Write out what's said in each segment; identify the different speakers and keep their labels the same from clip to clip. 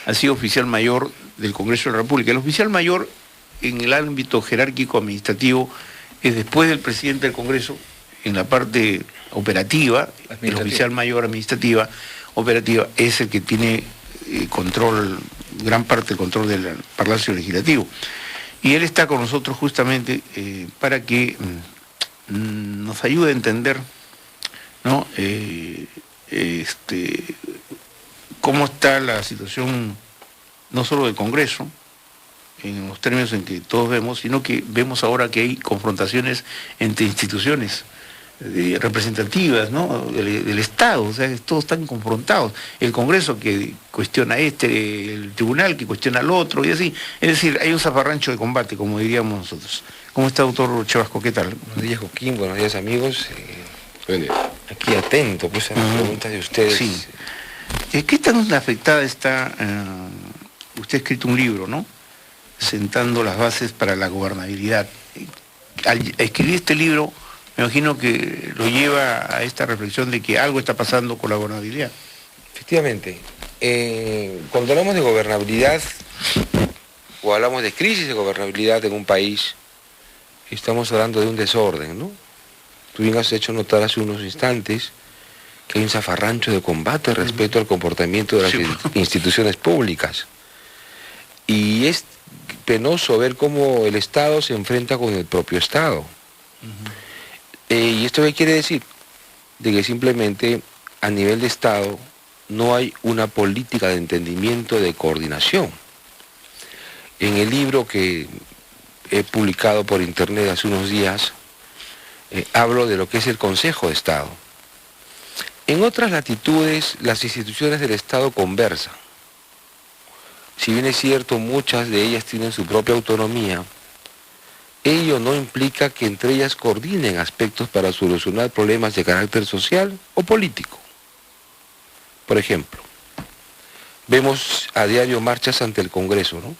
Speaker 1: Ha sido oficial mayor del Congreso de la República. El oficial mayor en el ámbito jerárquico administrativo es después del presidente del Congreso, en la parte operativa, el oficial mayor operativa es el que tiene control, gran parte del control del Palacio Legislativo. Y él está con nosotros justamente para que nos ayude a entender, ¿no? Cómo está la situación no solo del Congreso, en los términos en que todos vemos, sino que vemos ahora que hay confrontaciones entre instituciones representativas, ¿no? del Estado, o sea, todos están confrontados. El Congreso que cuestiona a el tribunal que cuestiona al otro, y así. Es decir, hay un zafarrancho de combate, como diríamos nosotros. ¿Cómo está, doctor Chavasco? ¿Qué tal?
Speaker 2: Buenos días, Joaquín. Buenos días, amigos. Aquí atento, pues, a las preguntas de ustedes.
Speaker 1: Sí. ¿Qué tan afectada está? Usted ha escrito un libro, ¿no? Sentando las bases para la gobernabilidad. Al escribir este libro, me imagino que lo lleva a esta reflexión de que algo está pasando con la gobernabilidad.
Speaker 2: Efectivamente. Cuando hablamos de gobernabilidad, o hablamos de crisis de gobernabilidad en un país, estamos hablando de un desorden, ¿no? Tú bien has hecho notar hace unos instantes que hay un zafarrancho de combate respecto al comportamiento de las instituciones públicas. Y es penoso ver cómo el Estado se enfrenta con el propio Estado. ¿Y esto qué quiere decir? De que simplemente a nivel de Estado no hay una política de entendimiento, de coordinación. En el libro que he publicado por internet hace unos días, hablo de lo que es el Consejo de Estado. En otras latitudes, las instituciones del Estado conversan. Si bien es cierto, muchas de ellas tienen su propia autonomía, ello no implica que entre ellas coordinen aspectos para solucionar problemas de carácter social o político. Por ejemplo, vemos a diario marchas ante el Congreso, ¿no?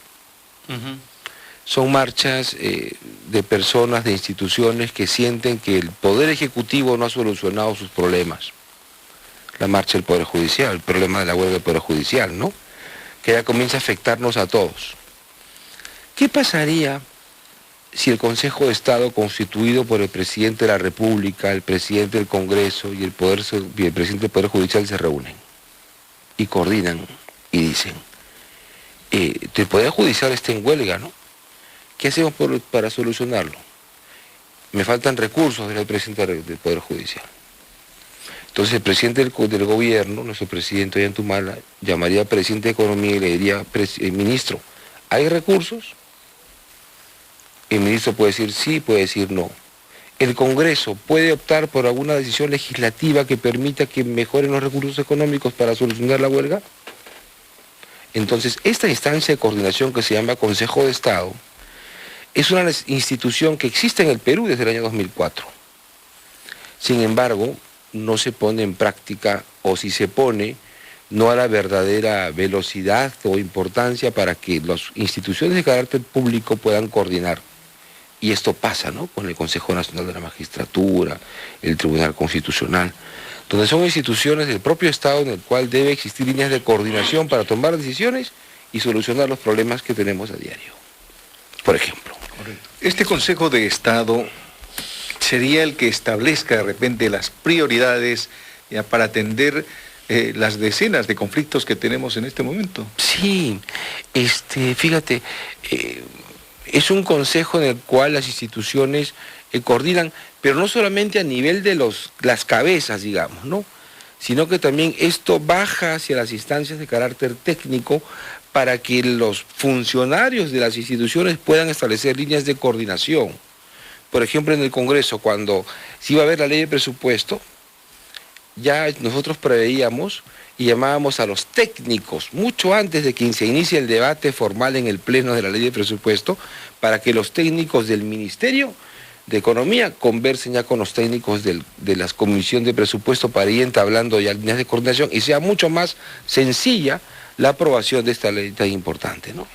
Speaker 2: Son marchas de personas, de instituciones que sienten que el Poder Ejecutivo no ha solucionado sus problemas. La marcha del Poder Judicial, el problema de la huelga del Poder Judicial, ¿no? Que ya comienza a afectarnos a todos. ¿Qué pasaría si el Consejo de Estado, constituido por el Presidente de la República, el Presidente del Congreso y el Presidente del Poder Judicial se reúnen y coordinan y dicen, el Poder Judicial está en huelga, ¿no? ¿Qué hacemos para solucionarlo? Me faltan recursos del Presidente del Poder Judicial. Entonces el presidente del gobierno, nuestro presidente Ollantumala, llamaría al presidente de Economía y le diría, ministro, ¿hay recursos? El ministro puede decir sí, puede decir no. El Congreso puede optar por alguna decisión legislativa que permita que mejoren los recursos económicos para solucionar la huelga. Entonces, esta instancia de coordinación que se llama Consejo de Estado es una institución que existe en el Perú desde el año 2004. Sin embargo, no se pone en práctica, o si se pone, no a la verdadera velocidad o importancia para que las instituciones de carácter público puedan coordinar. Y esto pasa, ¿no?, con el Consejo Nacional de la Magistratura, el Tribunal Constitucional, donde son instituciones del propio Estado en el cual debe existir líneas de coordinación para tomar decisiones y solucionar los problemas que tenemos a diario. Por ejemplo.
Speaker 3: Este Consejo de Estado sería el que establezca de repente las prioridades ya para atender las decenas de conflictos que tenemos en este momento.
Speaker 2: Sí, fíjate, es un consejo en el cual las instituciones coordinan, pero no solamente a nivel de las cabezas, digamos, ¿no?, sino que también esto baja hacia las instancias de carácter técnico para que los funcionarios de las instituciones puedan establecer líneas de coordinación. Por ejemplo, en el Congreso, cuando se iba a ver la ley de presupuesto, ya nosotros preveíamos y llamábamos a los técnicos, mucho antes de que se inicie el debate formal en el Pleno de la ley de presupuesto, para que los técnicos del Ministerio de Economía conversen ya con los técnicos de la Comisión de Presupuesto para ir entablando ya líneas de coordinación y sea mucho más sencilla la aprobación de esta ley tan importante, ¿no?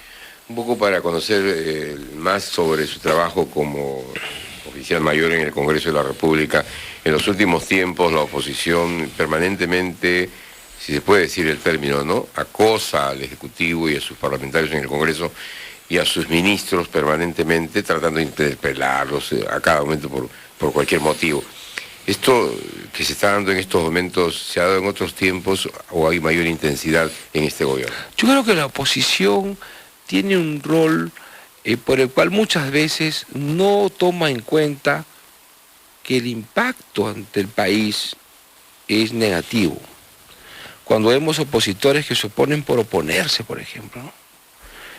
Speaker 4: Un poco para conocer más sobre su trabajo como oficial mayor en el Congreso de la República. En los últimos tiempos la oposición permanentemente si se puede decir el término, ¿no?, acosa al Ejecutivo y a sus parlamentarios en el Congreso y a sus ministros permanentemente, tratando de interpelarlos a cada momento por cualquier motivo. ¿Esto que se está dando en estos momentos se ha dado en otros tiempos o hay mayor intensidad en este gobierno?
Speaker 2: Yo creo que la oposición tiene un rol por el cual muchas veces no toma en cuenta que el impacto ante el país es negativo. Cuando vemos opositores que se oponen por oponerse, por ejemplo, ¿no?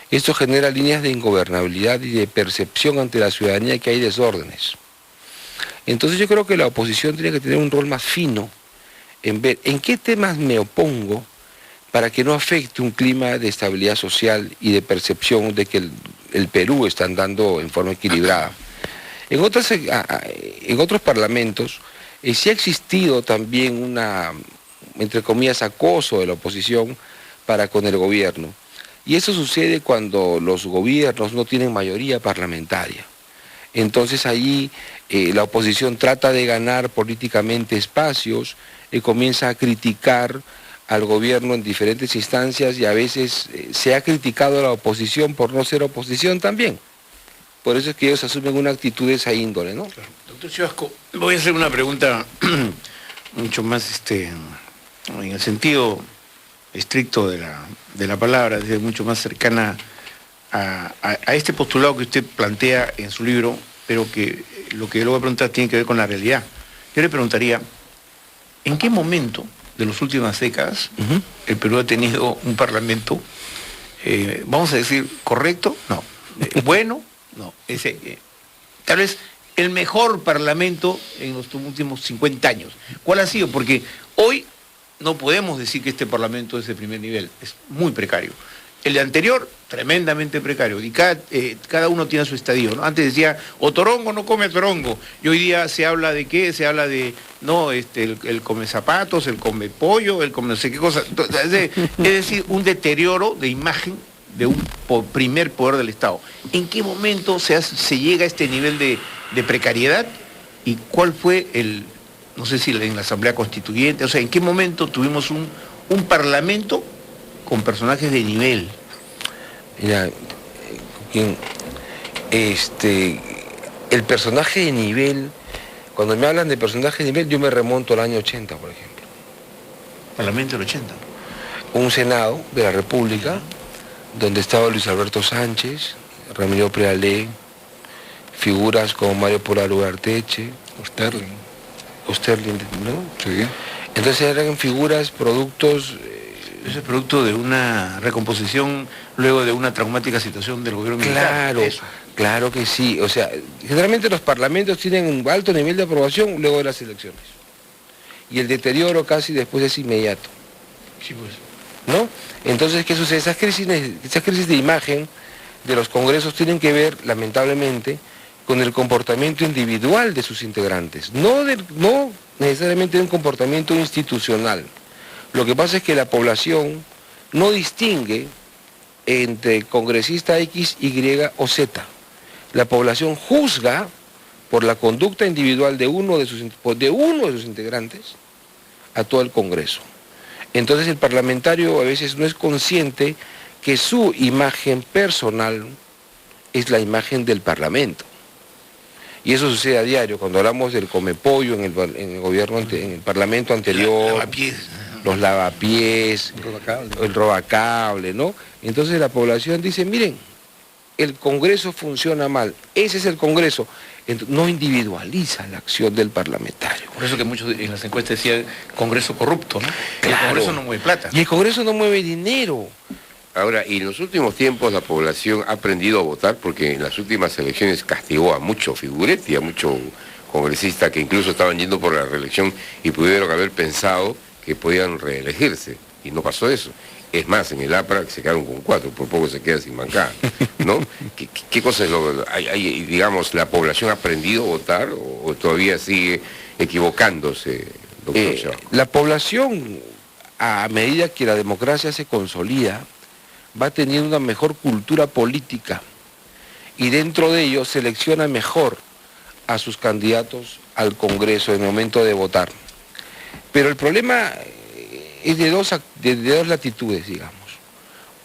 Speaker 2: Esto genera líneas de ingobernabilidad y de percepción ante la ciudadanía que hay desórdenes. Entonces yo creo que la oposición tiene que tener un rol más fino en ver en qué temas me opongo para que no afecte un clima de estabilidad social y de percepción de que el Perú está andando en forma equilibrada. En otros parlamentos sí ha existido también una, entre comillas, acoso de la oposición para con el gobierno. Y eso sucede cuando los gobiernos no tienen mayoría parlamentaria. Entonces allí la oposición trata de ganar políticamente espacios y comienza a criticar al gobierno en diferentes instancias y a veces se ha criticado a la oposición por no ser oposición también. Por eso es que ellos asumen una actitud de esa índole, ¿no?
Speaker 1: Claro. Doctor Chivasco, voy a hacer una pregunta mucho más en el sentido estricto de la palabra, es mucho más cercana a este postulado que usted plantea en su libro, pero que lo que yo le voy a preguntar tiene que ver con la realidad. Yo le preguntaría, ¿en qué momento de las últimas décadas el Perú ha tenido un parlamento, vamos a decir, correcto? No. Bueno, no. Tal vez el mejor parlamento en los últimos 50 años. ¿Cuál ha sido? Porque hoy no podemos decir que este parlamento es de primer nivel, es muy precario. El de anterior, tremendamente precario, y cada uno tiene su estadio, ¿no? Antes decía, o torongo no come torongo, y hoy día se habla de qué, se habla de, no, el come zapatos, el come pollo, el come no sé qué cosa. Es decir, un deterioro de imagen de un primer poder del Estado. ¿En qué momento se llega a este nivel de precariedad? ¿Y cuál fue no sé si en la Asamblea Constituyente, o sea, en qué momento tuvimos un parlamento con personajes de nivel?
Speaker 2: Mira, el personaje de nivel, cuando me hablan de personaje de nivel, yo me remonto al año 80, por ejemplo.
Speaker 1: Parlamento del 80.
Speaker 2: Un Senado de la República, donde estaba Luis Alberto Sánchez, Ramiro Prealé, figuras como Mario Polo Ugarteche, Osterling, ¿no?
Speaker 3: Sí.
Speaker 2: Entonces eran figuras, productos...
Speaker 1: Eso es producto de una recomposición luego de una traumática situación del gobierno militar.
Speaker 2: Claro, claro que sí. O sea, generalmente los parlamentos tienen un alto nivel de aprobación luego de las elecciones. Y el deterioro casi después es inmediato.
Speaker 1: Sí, pues.
Speaker 2: ¿No? Entonces, ¿qué sucede? Esas crisis de imagen de los congresos tienen que ver, lamentablemente, con el comportamiento individual de sus integrantes, no necesariamente de un comportamiento institucional. Lo que pasa es que la población no distingue entre congresista X, Y o Z. La población juzga por la conducta individual de uno de sus integrantes a todo el Congreso. Entonces el parlamentario a veces no es consciente que su imagen personal es la imagen del Parlamento. Y eso sucede a diario, cuando hablamos del comepollo en el gobierno, en el Parlamento anterior, los lavapiés, el robacable, ¿no? Entonces la población dice, miren, el Congreso funciona mal, ese es el Congreso. Entonces, no individualiza la acción del parlamentario.
Speaker 1: Por eso que muchos en las encuestas decían Congreso corrupto, ¿no?
Speaker 2: Claro.
Speaker 1: El Congreso no mueve plata.
Speaker 2: Y el Congreso no mueve dinero.
Speaker 4: Ahora, y en los últimos tiempos la población ha aprendido a votar porque en las últimas elecciones castigó a mucho figuretti, a mucho congresista que incluso estaban yendo por la reelección y pudieron haber pensado que podían reelegirse, y no pasó eso. Es más, en el APRA se quedaron con 4, por poco se queda sin bancada, ¿no? ¿Qué cosa es digamos, la población ha aprendido a votar o todavía sigue equivocándose, doctor Chivasco?
Speaker 2: La población, a medida que la democracia se consolida, va teniendo una mejor cultura política y dentro de ello selecciona mejor a sus candidatos al Congreso en el momento de votar. Pero el problema es de dos latitudes, digamos.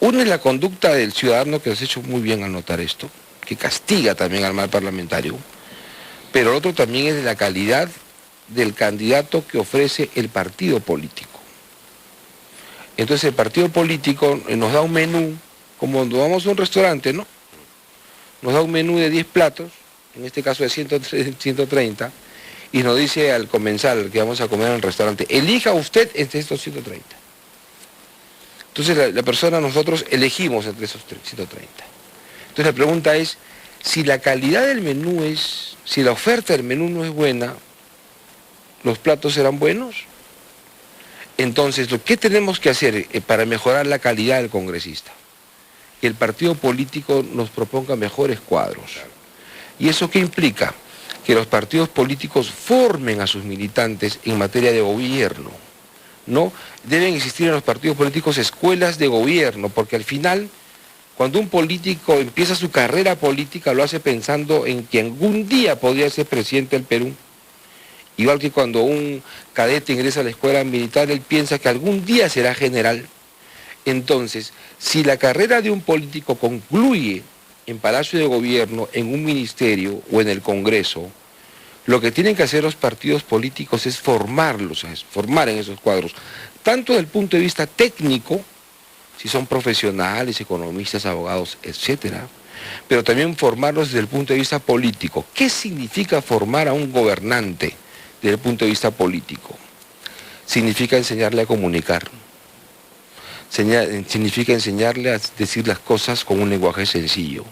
Speaker 2: Una es la conducta del ciudadano, que has hecho muy bien al notar esto, que castiga también al mal parlamentario, pero el otro también es de la calidad del candidato que ofrece el partido político. Entonces el partido político nos da un menú, como cuando vamos a un restaurante, ¿no? Nos da un menú de 10 platos, en este caso de 130, y nos dice al comensal que vamos a comer en el restaurante, elija usted entre estos 130. Entonces la persona, nosotros elegimos entre esos 130. Entonces la pregunta es, si la calidad del menú si la oferta del menú no es buena, ¿los platos serán buenos? Entonces, ¿qué tenemos que hacer para mejorar la calidad del congresista? Que el partido político nos proponga mejores cuadros. ¿Y eso qué implica? Que los partidos políticos formen a sus militantes en materia de gobierno, ¿no? Deben existir en los partidos políticos escuelas de gobierno, porque al final, cuando un político empieza su carrera política, lo hace pensando en que algún día podría ser presidente del Perú. Igual que cuando un cadete ingresa a la escuela militar, él piensa que algún día será general. Entonces, si la carrera de un político concluye en Palacio de Gobierno, en un ministerio o en el Congreso, lo que tienen que hacer los partidos políticos es formarlos, es formar en esos cuadros, tanto desde el punto de vista técnico, si son profesionales, economistas, abogados, etcétera, pero también formarlos desde el punto de vista político. ¿Qué significa formar a un gobernante desde el punto de vista político? Significa enseñarle a comunicar, significa enseñarle a decir las cosas con un lenguaje sencillo,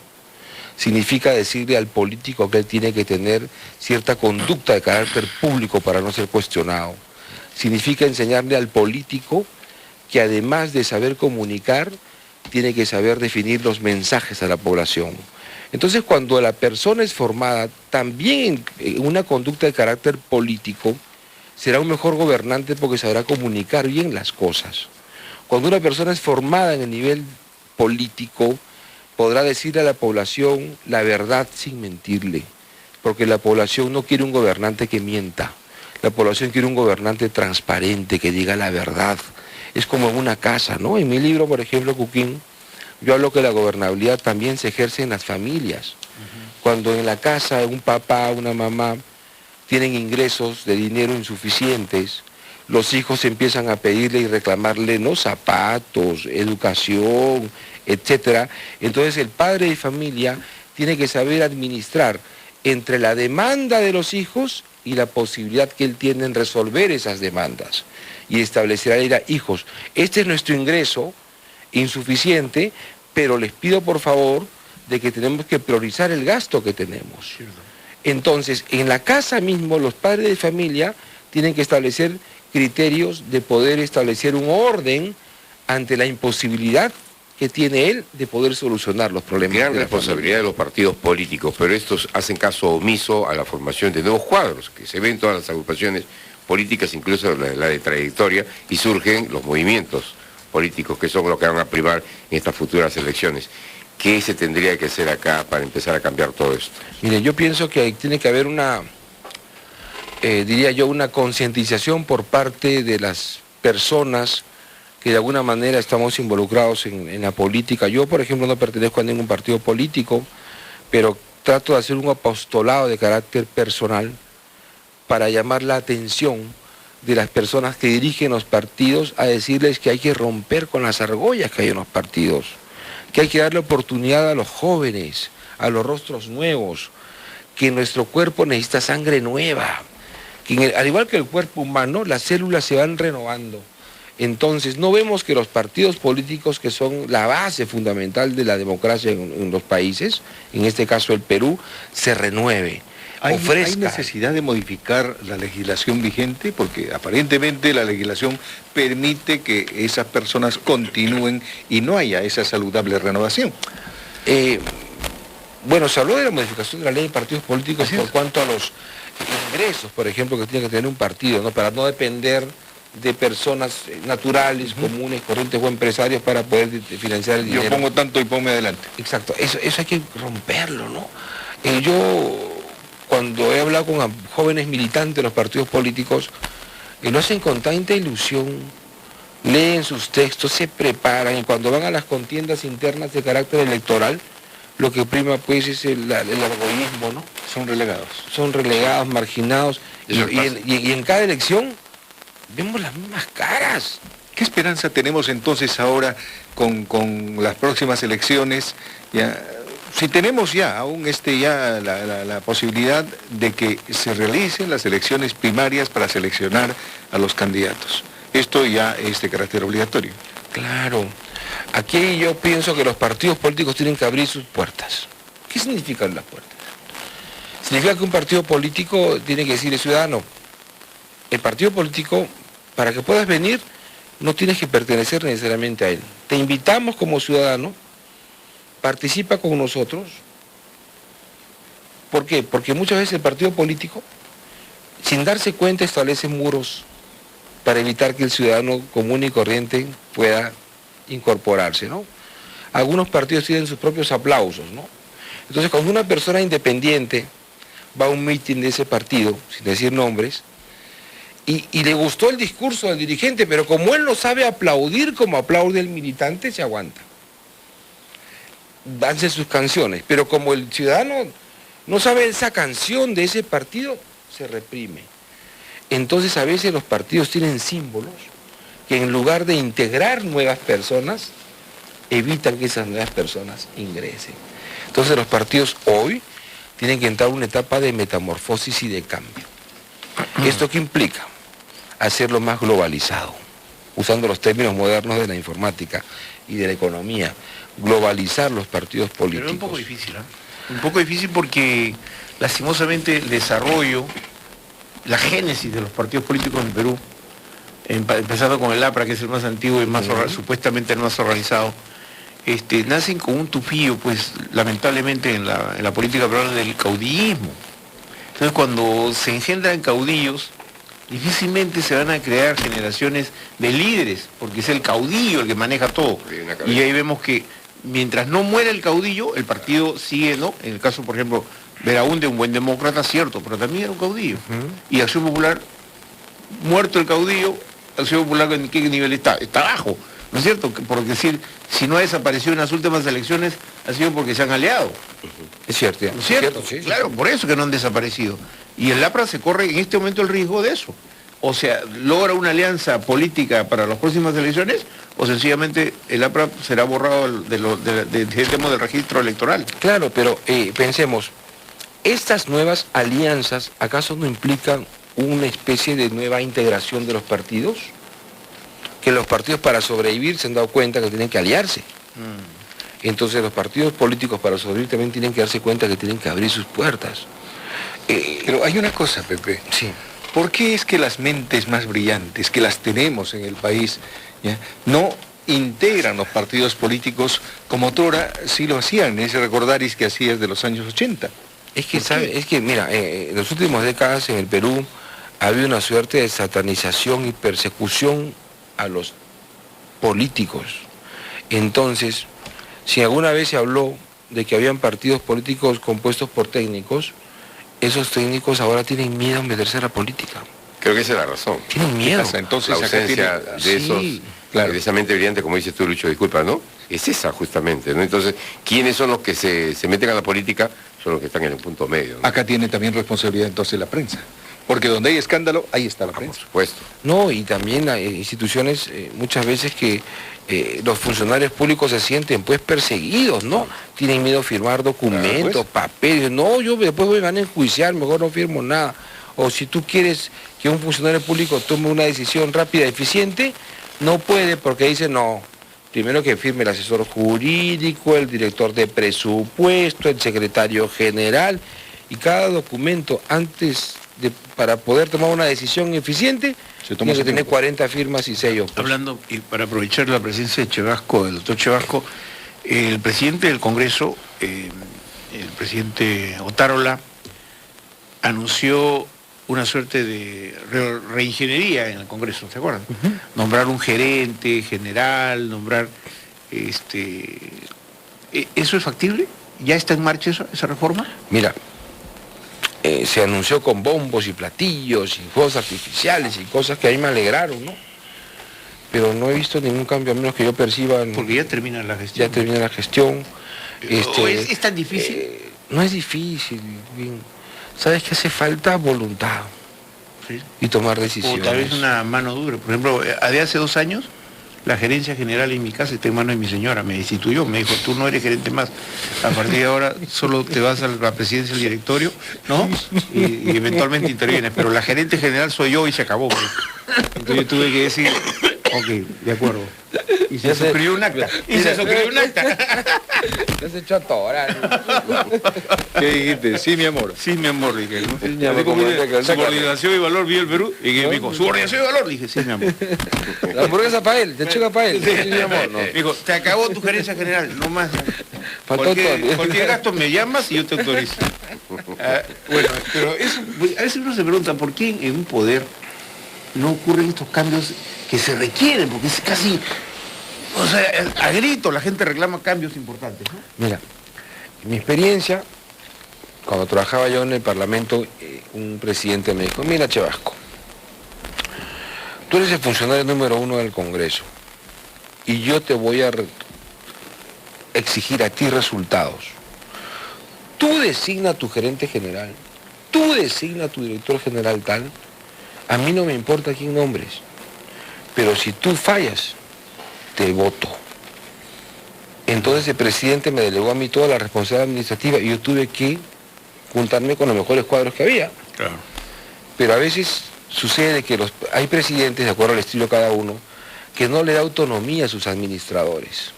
Speaker 2: significa decirle al político que él tiene que tener cierta conducta de carácter público para no ser cuestionado, significa enseñarle al político que además de saber comunicar, tiene que saber definir los mensajes a la población. Entonces, cuando la persona es formada también en una conducta de carácter político, será un mejor gobernante porque sabrá comunicar bien las cosas. Cuando una persona es formada en el nivel político, podrá decirle a la población la verdad sin mentirle, porque la población no quiere un gobernante que mienta, la población quiere un gobernante transparente, que diga la verdad. Es como en una casa, ¿no? En mi libro, por ejemplo, Cuquín, yo hablo que la gobernabilidad también se ejerce en las familias. Cuando en la casa un papá, una mamá tienen ingresos de dinero insuficientes, los hijos empiezan a pedirle y reclamarle, ¿no?, zapatos, educación, etcétera. Entonces el padre de familia tiene que saber administrar entre la demanda de los hijos y la posibilidad que él tiene en resolver esas demandas. Y establecerá, hijos, este es nuestro ingreso insuficiente, pero les pido por favor de que tenemos que priorizar el gasto que tenemos. Entonces, en la casa mismo, los padres de familia tienen que establecer criterios de poder establecer un orden ante la imposibilidad que tiene él de poder solucionar los problemas.
Speaker 4: Gran responsabilidad de los partidos políticos, pero estos hacen caso omiso a la formación de nuevos cuadros, que se ven en todas las agrupaciones políticas, incluso la de trayectoria, y surgen los movimientos políticos, que son los que van a primar en estas futuras elecciones. ¿Qué se tendría que hacer acá para empezar a cambiar todo esto?
Speaker 2: Mire, yo pienso que tiene que haber una, diría yo, una concientización por parte de las personas que de alguna manera estamos involucrados en la política. Yo, por ejemplo, no pertenezco a ningún partido político, pero trato de hacer un apostolado de carácter personal para llamar la atención de las personas que dirigen los partidos, a decirles que hay que romper con las argollas que hay en los partidos, que hay que darle oportunidad a los jóvenes, a los rostros nuevos, que nuestro cuerpo necesita sangre nueva, que al igual que el cuerpo humano, las células se van renovando. Entonces, no vemos que los partidos políticos, que son la base fundamental de la democracia en los países, en este caso el Perú, se renueve.
Speaker 3: ¿Hay necesidad de modificar la legislación vigente? Porque aparentemente la legislación permite que esas personas continúen y no haya esa saludable renovación.
Speaker 2: Bueno, se habló de la modificación de la ley de partidos políticos por cuanto a los ingresos, por ejemplo, que tiene que tener un partido, ¿no?, para no depender de personas naturales, comunes, corrientes o empresarios para poder financiar el dinero.
Speaker 3: Yo pongo tanto y ponme adelante.
Speaker 2: Exacto, eso hay que romperlo, ¿no? Yo, cuando he hablado con jóvenes militantes de los partidos políticos, lo hacen con tanta ilusión, leen sus textos, se preparan y cuando van a las contiendas internas de carácter electoral, lo que prima pues es el egoísmo, ¿no?
Speaker 3: Son relegados.
Speaker 2: Son relegados, marginados y
Speaker 4: Eso pasa.
Speaker 2: en cada elección vemos las mismas caras.
Speaker 3: ¿Qué esperanza tenemos entonces ahora con las próximas elecciones? Ya, si tenemos ya aún la posibilidad de que se realicen las elecciones primarias para seleccionar a los candidatos. Esto ya es de carácter obligatorio.
Speaker 2: Claro, aquí yo pienso que los partidos políticos tienen que abrir sus puertas. ¿Qué significan las puertas? Significa que un partido político tiene que decirle, ciudadano, el partido político, para que puedas venir, no tienes que pertenecer necesariamente a él. Te invitamos como ciudadano, participa con nosotros. ¿Por qué? Porque muchas veces el partido político, sin darse cuenta, establece muros para evitar que el ciudadano común y corriente pueda incorporarse, ¿no? Algunos partidos tienen sus propios aplausos, ¿no? Entonces, cuando una persona independiente va a un mitin de ese partido, sin decir nombres, y le gustó el discurso del dirigente, pero como él no sabe aplaudir como aplaude el militante, se aguanta. Hace sus canciones, pero como el ciudadano no sabe esa canción de ese partido, se reprime. Entonces a veces los partidos tienen símbolos que en lugar de integrar nuevas personas, evitan que esas nuevas personas ingresen. Entonces los partidos hoy tienen que entrar en una etapa de metamorfosis y de cambio. ¿Esto qué implica? Hacerlo más globalizado, usando los términos modernos de la informática y de la economía, globalizar los partidos políticos.
Speaker 1: Pero es un poco difícil, ¿eh? Un poco difícil porque lastimosamente el desarrollo, la génesis de los partidos políticos en Perú, empezando con el APRA, que es el más antiguo y más supuestamente el más organizado, nacen con un tufillo, pues lamentablemente en la política peruana del caudillismo. Entonces cuando se engendran caudillos, difícilmente se van a crear generaciones de líderes, porque es el caudillo el que maneja todo. Y ahí vemos que mientras no muera el caudillo, el partido sigue, ¿no? En el caso, por ejemplo, Beraúnde, un buen demócrata, cierto, pero también era un caudillo. Y Acción Popular, muerto el caudillo, Acción Popular, ¿en qué nivel está? Está abajo, ¿no es cierto? Por decir, si no ha desaparecido en las últimas elecciones, ha sido porque se han aliado.
Speaker 2: Es cierto,
Speaker 1: ¿No es cierto?
Speaker 2: Sí,
Speaker 1: Claro, por eso que no han desaparecido. Y el APRA se corre en este momento el riesgo de eso. O sea, logra una alianza política para las próximas elecciones, o sencillamente el APRA será borrado del registro electoral.
Speaker 2: Claro, pero pensemos, ¿estas nuevas alianzas acaso no implican una especie de nueva integración de los partidos? Que los partidos para sobrevivir se han dado cuenta que tienen que aliarse. Entonces los partidos políticos para sobrevivir también tienen que darse cuenta que tienen que abrir sus puertas.
Speaker 3: Pero hay una cosa, Pepe.
Speaker 2: Sí.
Speaker 3: ¿Por qué es que las mentes más brillantes que las tenemos en el país ya, no integran los partidos políticos como otrora sí lo hacían, en ese recordaris que hacías de los años 80?
Speaker 2: Es que, mira, en las últimas décadas en el Perú ha habido una suerte de satanización y persecución a los políticos. Entonces, si alguna vez se habló de que habían partidos políticos compuestos por técnicos, esos técnicos ahora tienen miedo a meterse a la política.
Speaker 4: Creo que esa es la razón.
Speaker 2: Tienen miedo.
Speaker 3: Entonces,
Speaker 4: La
Speaker 3: acá
Speaker 4: ausencia
Speaker 3: tiene-
Speaker 4: de esos,
Speaker 2: Sí,
Speaker 3: claro.
Speaker 4: de esa mente brillante, como dices tú, Lucho, disculpa, ¿no? Es esa justamente, ¿no? Entonces, ¿quiénes son los que se meten a la política? Son los que están en el punto medio, ¿no?
Speaker 3: Acá tiene también responsabilidad entonces la prensa. Porque donde hay escándalo, ahí está la
Speaker 4: Por
Speaker 3: prensa.
Speaker 4: supuesto.
Speaker 2: No, y también hay instituciones muchas veces que los funcionarios públicos se sienten pues perseguidos, ¿no? Tienen miedo a firmar documentos,
Speaker 3: Claro, pues.
Speaker 2: papeles. No, yo después me van a enjuiciar, mejor no firmo nada. O si tú quieres que un funcionario público tome una decisión rápida y eficiente, no puede porque dice no. Primero que firme el asesor jurídico, el director de presupuesto, el secretario general, y cada documento para poder tomar una decisión eficiente,
Speaker 3: Se toma
Speaker 2: tiene que
Speaker 3: su
Speaker 2: tener
Speaker 3: tiempo.
Speaker 2: 40 firmas y sellos. pues.
Speaker 1: Hablando, y para aprovechar la presencia de Chevasco, del doctor Chevasco, el presidente del Congreso, el presidente Otárola, anunció una suerte de reingeniería en el Congreso, ¿se acuerdan? Nombrar un gerente general, nombrar... ¿Eso es factible? ¿Ya está en marcha esa reforma?
Speaker 2: Mira, se anunció con bombos y platillos y fuegos artificiales y cosas que a mí me alegraron, ¿no? pero no he visto ningún cambio, a menos que yo perciba.
Speaker 1: Porque ya termina la gestión.
Speaker 2: Ya termina la gestión.
Speaker 1: ¿Es tan difícil?
Speaker 2: No es difícil. Bien. ¿Sabes que hace falta? Voluntad.
Speaker 1: Sí.
Speaker 2: Y tomar decisiones.
Speaker 1: O tal vez una mano dura. Por ejemplo, de hace 2 años, la gerencia general en mi casa está en manos de mi señora. Me destituyó, me dijo, tú no eres gerente más. A partir de ahora solo te vas a la presidencia del directorio, ¿no? Y eventualmente intervienes. Pero la gerente general soy yo y se acabó. Pues. Entonces yo tuve que decir, ok, de acuerdo. Y se suscribió un acta. Y se suscribió un acta.
Speaker 2: Ya se echó a torar.
Speaker 3: ¿Qué dijiste? Sí, mi amor.
Speaker 1: Sí, mi amor, dije. ¿No?
Speaker 2: Sí, mi amor,
Speaker 1: Así como
Speaker 2: como
Speaker 1: dije, subordinación y valor, vi el Perú. Y que me dijo, subordinación y valor. Dije, sí, mi amor.
Speaker 2: La hamburguesa para él, te chuga para él. Sí, mi amor. No.
Speaker 1: Me dijo, te acabó tu gerencia general, no más.
Speaker 2: Faltó todo.
Speaker 1: Cualquier gasto me llamas y yo te autorizo. Bueno, pero eso, a veces uno se pregunta, ¿por qué en un poder no ocurren estos cambios que se requieren? Porque es casi, o sea, a grito la gente reclama cambios importantes, ¿no?
Speaker 2: Mira, en mi experiencia, cuando trabajaba yo en el Parlamento, un presidente me dijo, mira, Chevasco, tú eres el funcionario número 1 del Congreso y yo te voy a exigir a ti resultados. Tú designa a tu gerente general, tú designa a tu director general tal, a mí no me importa quién nombres, pero si tú fallas, te voto. Entonces el presidente me delegó a mí toda la responsabilidad administrativa y yo tuve que juntarme con los mejores cuadros que había.
Speaker 1: Claro.
Speaker 2: Pero a veces sucede que hay presidentes, de acuerdo al estilo de cada uno, que no le da autonomía a sus administradores.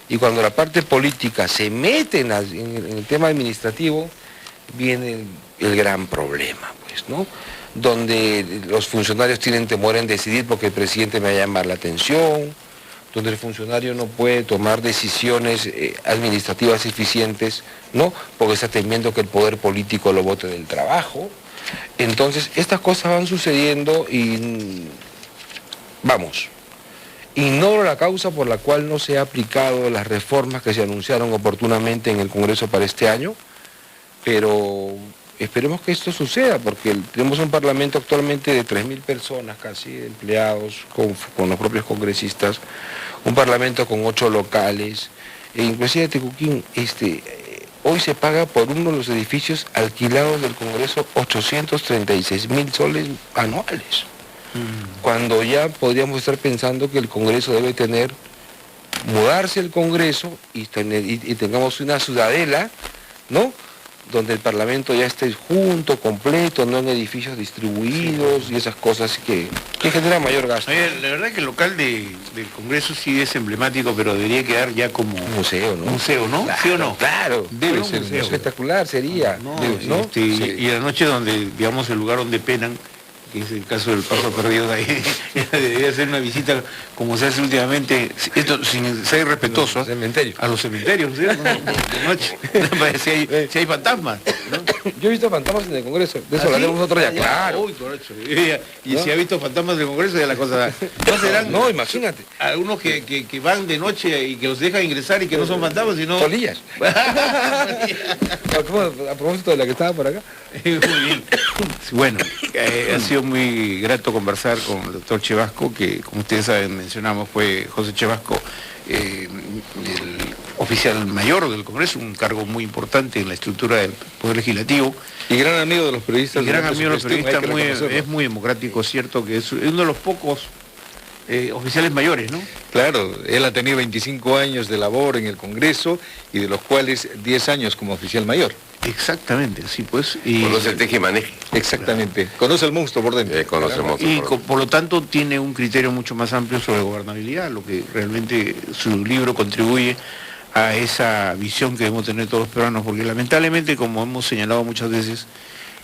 Speaker 2: Y cuando la parte política se mete en el tema administrativo, viene el gran problema, pues, ¿no? Donde los funcionarios tienen temor en decidir porque el presidente me va a llamar la atención, donde el funcionario no puede tomar decisiones administrativas eficientes, ¿no? Porque está temiendo que el poder político lo bote del trabajo. Entonces, estas cosas van sucediendo y, vamos, ignoro la causa por la cual no se han aplicado las reformas que se anunciaron oportunamente en el Congreso para este año, pero esperemos que esto suceda, porque tenemos un Parlamento actualmente de 3.000 personas casi, empleados, con los propios congresistas, un Parlamento con 8 locales, e inclusive Tecuquín, hoy se paga por uno de los edificios alquilados del Congreso 836.000 soles anuales. Cuando ya podríamos estar pensando que el Congreso debe mudarse el Congreso y tengamos una ciudadela, ¿no? Donde el Parlamento ya esté junto, completo, no en edificios distribuidos y esas cosas que generan mayor gasto.
Speaker 1: Oye, la verdad que el local del Congreso sí es emblemático, pero debería quedar ya como
Speaker 2: un museo, ¿no?
Speaker 1: Museo, ¿no?
Speaker 2: Claro,
Speaker 1: ¿Sí o no?
Speaker 2: Claro,
Speaker 3: Debe ser
Speaker 2: museo. Espectacular sería.
Speaker 1: No,
Speaker 2: ¿no?
Speaker 1: Sí.
Speaker 2: Sí.
Speaker 1: Y la noche donde, digamos, el lugar donde penan, que es el caso del paso perdido de ahí, debería hacer una visita como se hace últimamente, esto sin ser irrespetuoso,
Speaker 2: Cementerio.
Speaker 1: a los cementerios, ¿sí? De noche, si hay fantasmas, ¿no?
Speaker 2: Yo he visto fantasmas en el Congreso, de eso hablaremos otro día, claro.
Speaker 1: Uy, corocho. Y si ha visto fantasmas del Congreso, ya la cosa... No serán
Speaker 2: No, imagínate.
Speaker 1: algunos que van de noche y que los dejan ingresar y que no son fantasmas, sino...
Speaker 2: Polillas. A propósito de la que estaba por acá.
Speaker 1: Muy bien. Bueno, ha sido muy grato conversar con el doctor Chevasco, que como ustedes saben, mencionamos, fue José Chevasco, el oficial mayor del Congreso, un cargo muy importante en la estructura del Poder Legislativo.
Speaker 3: Y gran amigo de los periodistas.
Speaker 1: Y gran amigo de los periodistas,
Speaker 3: hay que
Speaker 1: es muy democrático, cierto, que es uno de los pocos oficiales mayores, ¿no?
Speaker 3: Claro, él ha tenido 25 años de labor en el Congreso y de los cuales 10 años como oficial mayor.
Speaker 1: Exactamente, sí, pues. Y,
Speaker 4: Conoce el teje y maneje.
Speaker 3: Exactamente. Conoce el monstruo por dentro.
Speaker 4: Conoce el monstruo
Speaker 1: y
Speaker 4: por dentro.
Speaker 1: por lo tanto tiene un criterio mucho más amplio sobre gobernabilidad, lo que realmente su libro contribuye a esa visión que debemos tener todos los peruanos, porque lamentablemente, como hemos señalado muchas veces,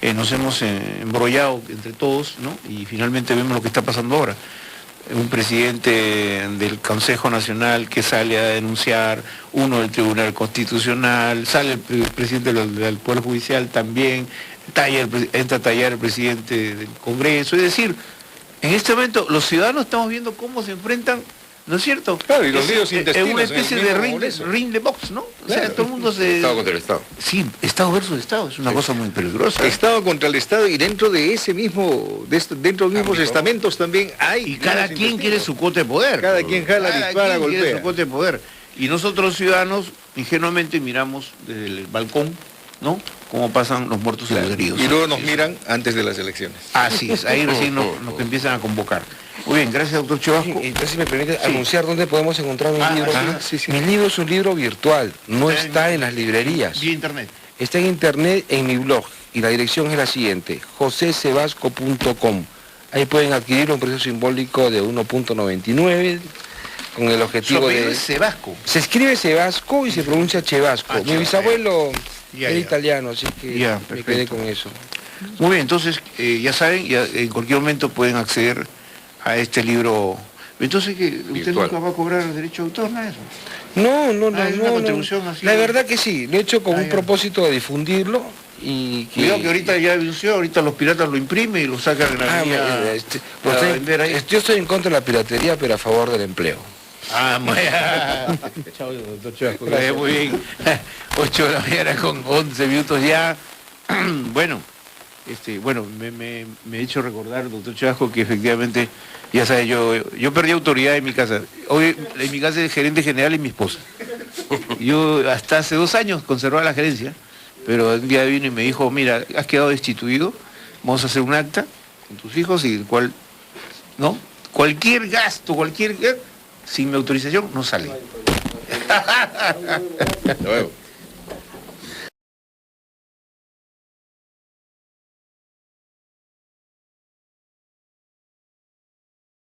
Speaker 1: nos hemos embrollado entre todos, ¿no? Y finalmente vemos lo que está pasando ahora. Un presidente del Consejo Nacional que sale a denunciar, uno del Tribunal Constitucional, sale el presidente del Poder Judicial también, entra a tallar el presidente del Congreso. Es decir, en este momento los ciudadanos estamos viendo cómo se enfrentan ¿no es cierto?
Speaker 3: Claro, y los
Speaker 1: Es-
Speaker 3: líos
Speaker 1: es
Speaker 3: intestinos
Speaker 1: una
Speaker 3: en el
Speaker 1: especie de
Speaker 3: mismo
Speaker 1: ring,
Speaker 3: Congreso.
Speaker 1: ring de box, ¿no? O sea,
Speaker 3: Claro.
Speaker 1: todo el mundo se...
Speaker 4: Estado contra el Estado.
Speaker 1: Sí, Estado versus Estado, es una cosa muy peligrosa.
Speaker 3: Estado contra el Estado, y dentro de ese mismo, dentro de los mismos estamentos también hay...
Speaker 1: Y cada
Speaker 3: líos
Speaker 1: quien quiere
Speaker 3: intestinos.
Speaker 1: su cuota de poder.
Speaker 3: Cada quien jala,
Speaker 1: Cada
Speaker 3: dispara,
Speaker 1: quien quiere
Speaker 3: golpea.
Speaker 1: su cuota de poder. Y nosotros ciudadanos ingenuamente miramos desde el balcón, ¿no? Cómo pasan los muertos y los heridos.
Speaker 3: Y luego nos
Speaker 1: Sí.
Speaker 3: miran antes de las elecciones.
Speaker 1: Así es, ahí recién nos empiezan a convocar. Muy bien, gracias doctor Chevasco.
Speaker 2: Entonces, si me permite anunciar dónde podemos encontrar mi libro.
Speaker 3: sí, sí.
Speaker 2: Mi libro es un libro virtual, no
Speaker 1: Está en-
Speaker 2: está en las librerías.
Speaker 1: Vía internet.
Speaker 2: Está en internet en mi blog y la dirección es la siguiente, josecebasco.com. Ahí pueden adquirir un precio simbólico de 1.99 con el
Speaker 1: Su
Speaker 2: objetivo
Speaker 1: apellido
Speaker 2: de...
Speaker 1: es Sebasco.
Speaker 2: Se escribe Sebasco y se pronuncia Chevasco.
Speaker 1: Ah,
Speaker 2: Mi
Speaker 1: Chevasco.
Speaker 2: bisabuelo
Speaker 1: Ya,
Speaker 2: era
Speaker 1: ya.
Speaker 2: italiano, así que
Speaker 1: Ya,
Speaker 2: me
Speaker 1: perfecto.
Speaker 2: quedé con eso.
Speaker 1: Muy bien, entonces ya saben, ya en cualquier momento pueden acceder a este libro. Entonces que usted
Speaker 4: Virtual.
Speaker 1: nunca va a cobrar el derecho de autor, nada de eso.
Speaker 2: No, no, no,
Speaker 1: Ah, es una
Speaker 2: no,
Speaker 1: contribución
Speaker 2: no.
Speaker 1: así.
Speaker 2: La verdad que sí, lo he hecho con
Speaker 1: Ah,
Speaker 2: un
Speaker 1: ya.
Speaker 2: propósito de difundirlo y que...
Speaker 1: Cuidado que ahorita ya venció, ahorita los piratas lo imprimen y lo sacan en la
Speaker 2: Ah,
Speaker 1: avenida
Speaker 2: lo
Speaker 1: para
Speaker 2: estoy-
Speaker 1: vender ahí.
Speaker 2: yo estoy en contra de la piratería, pero a favor del empleo.
Speaker 1: Ah, chao, doctor Chevasco. Muy bien. 8 de la mañana con 11 minutos ya. Bueno, me he hecho recordar, doctor Chevasco, que efectivamente, ya sabes, yo perdí autoridad en mi casa. Hoy en mi casa es el gerente general y mi esposa. Yo hasta hace 2 años conservaba la gerencia, pero un día vino y me dijo, mira, has quedado destituido, vamos a hacer un acta con tus hijos y el cual, ¿no? Cualquier gasto, sin mi autorización, no sale.
Speaker 4: Hasta luego.